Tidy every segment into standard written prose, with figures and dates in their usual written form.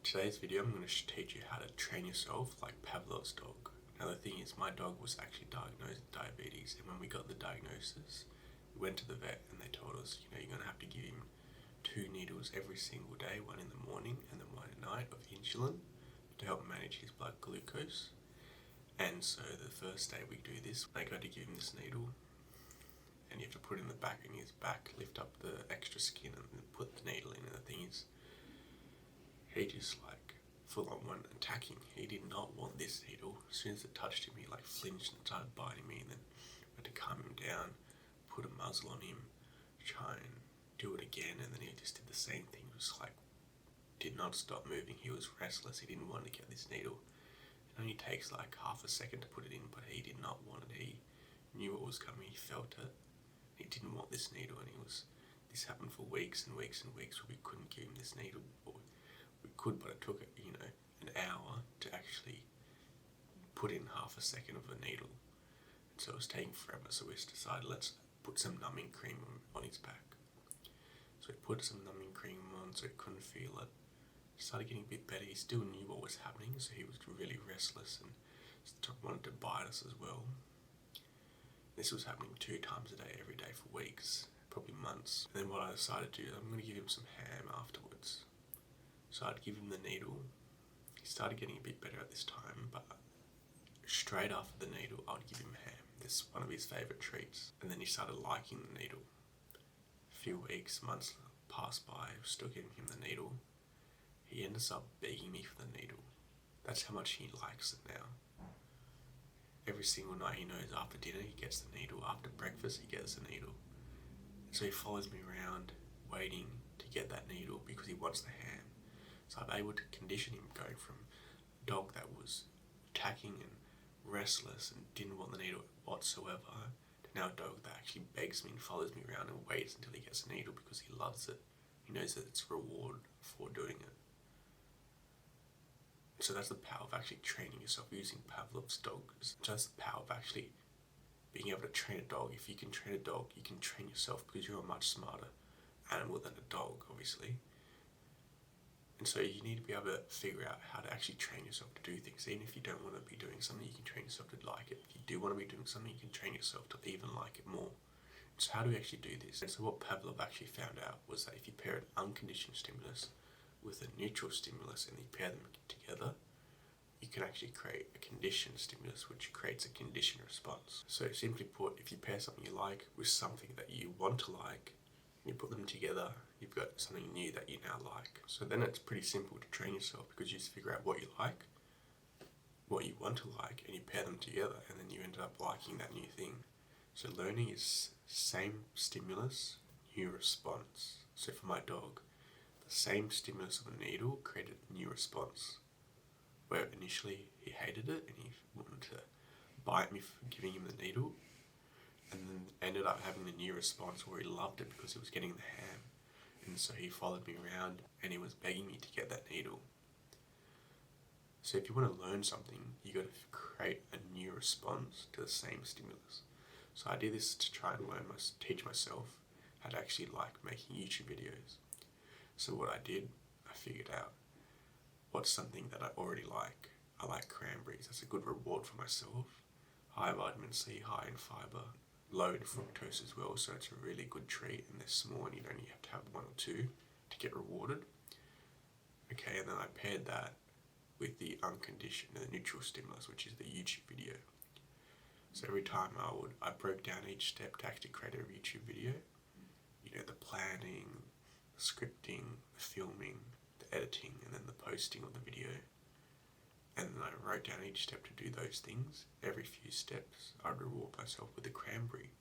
today's video I'm going to teach you how to train yourself like Pavlov's dog. Now the thing is, my dog was actually diagnosed with diabetes, and when we got the diagnosis, we went to the vet and they told us, you're going to have to give him 2 needles every single day, one in the morning and then one at night of insulin to help manage his blood glucose. And so the first day we do this, I got to give him this needle, and you have to put it in the back of his back, lift up the extra skin and then put the needle in. And the thing is, he just full on went attacking. He did not want this needle. As soon as it touched him, he flinched and started biting me, and then I had to calm him down, put a muzzle on him, try and do it again, and then he just did the same thing. He was did not stop moving. He was restless. He didn't want to get this needle. It only takes half a second to put it in, but he did not want it. He knew what was coming. He felt it. He didn't want this needle, and this happened for weeks and weeks and weeks where we couldn't give him this needle. We could, but it took an hour to actually put in half a second of a needle. And so it was taking forever, so we decided, let's put some numbing cream on his back. So we put some numbing cream on so he couldn't feel it. He started getting a bit better. He still knew what was happening, so he was really restless and wanted to bite us as well. This was happening 2 times a day, every day for weeks, probably months. And then what I decided to do, I'm going to give him some ham afterwards. So I'd give him the needle. He started getting a bit better at this time, but straight after the needle, I'd give him ham. This is one of his favourite treats. And then he started liking the needle. A few weeks, months passed by, I was still giving him the needle. He ends up begging me for the needle. That's how much he likes it now. Every single night he knows after dinner he gets the needle. After breakfast he gets the needle. So he follows me around waiting to get that needle because he wants the ham. So I'm able to condition him going from a dog that was attacking and restless and didn't want the needle whatsoever to now a dog that actually begs me and follows me around and waits until he gets the needle because he loves it. He knows that it's a reward for doing it. So that's the power of actually training yourself using Pavlov's dog. It's just the power of actually being able to train a dog. If you can train a dog, you can train yourself because you're a much smarter animal than a dog, obviously. And so you need to be able to figure out how to actually train yourself to do things. Even if you don't want to be doing something, you can train yourself to like it. If you do want to be doing something, you can train yourself to even like it more. So how do we actually do this? And so what Pavlov actually found out was that if you pair an unconditioned stimulus with a neutral stimulus and you pair them together, you can actually create a conditioned stimulus which creates a conditioned response. So simply put, if you pair something you like with something that you want to like, you put them together, you've got something new that you now like. So then it's pretty simple to train yourself because you just figure out what you like, what you want to like, and you pair them together, and then you end up liking that new thing. So learning is same stimulus, new response. So for my dog, the same stimulus of a needle created a new response. Where initially he hated it and he wanted to bite me for giving him the needle, and then ended up having the new response where he loved it because he was getting the ham. And so he followed me around and he was begging me to get that needle. So if you want to learn something, you got to create a new response to the same stimulus. So I did this to try and teach myself how to actually like making YouTube videos. So what I did, I figured out what's something that I already like. I like cranberries. That's a good reward for myself. High vitamin C, high in fibre, low in fructose as well, so it's a really good treat, and they're small and you only have to have 1 or 2 to get rewarded. Okay, and then I paired that with the unconditioned and the neutral stimulus, which is the YouTube video. So every time I broke down each step to actually create a YouTube video. The planning, the scripting, the filming, the editing, and then the posting of the video. And then I wrote down each step to do those things. Every few steps, I'd reward myself with a cranberry.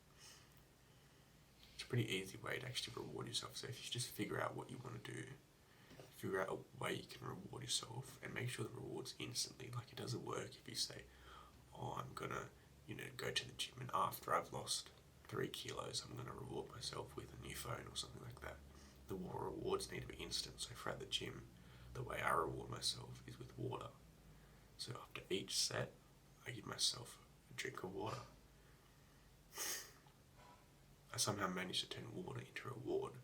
It's a pretty easy way to actually reward yourself. So if you just figure out what you want to do, figure out a way you can reward yourself, and make sure the reward's instantly. It doesn't work if you say, I'm going to, go to the gym, and after I've lost 3 kilos, I'm going to reward myself with a new phone or something like that. The rewards need to be instant. So for at the gym, the way I reward myself is with water. So after each set, I give myself a drink of water. I somehow managed to turn water into a reward.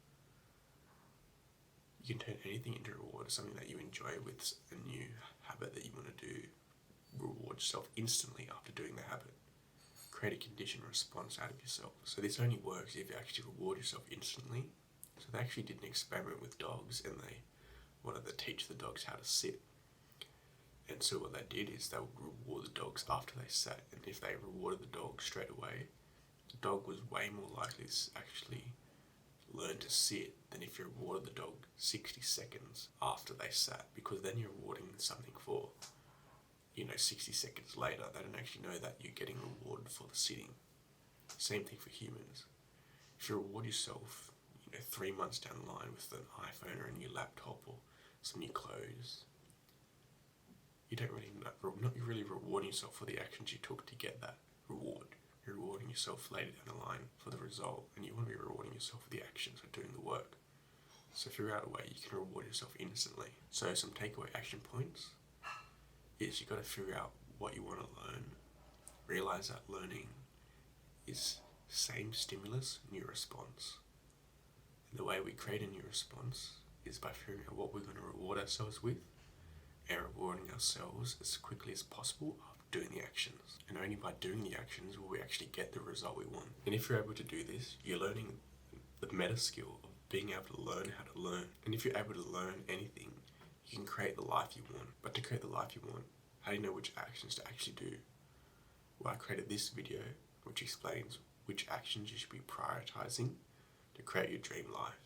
You can turn anything into a reward, something that you enjoy with a new habit that you want to do. Reward yourself instantly after doing the habit. Create a conditioned response out of yourself. So this only works if you actually reward yourself instantly. So they actually did an experiment with dogs, and they wanted to teach the dogs how to sit. And so what they did is they would reward the dogs after they sat, and if they rewarded the dog straight away, the dog was way more likely to actually learn to sit than if you rewarded the dog 60 seconds after they sat, because then you're rewarding something for 60 seconds later. They don't actually know that you're getting rewarded for the sitting. Same thing for humans. If you reward yourself 3 months down the line with an iPhone or a new laptop or some new clothes, you don't really not really rewarding yourself for the actions you took to get that reward. You're rewarding yourself later down the line for the result, and you want to be rewarding yourself for the actions of doing the work. So figure out a way you can reward yourself instantly. So some takeaway action points is you got to figure out what you want to learn. Realize that learning is same stimulus, new response. And the way we create a new response is by figuring out what we're going to reward ourselves with, and rewarding ourselves as quickly as possible after doing the actions. And only by doing the actions will we actually get the result we want. And if you're able to do this, you're learning the meta skill of being able to learn how to learn. And if you're able to learn anything, you can create the life you want. But to create the life you want, how do you know which actions to actually do? Well, I created this video which explains which actions you should be prioritizing to create your dream life.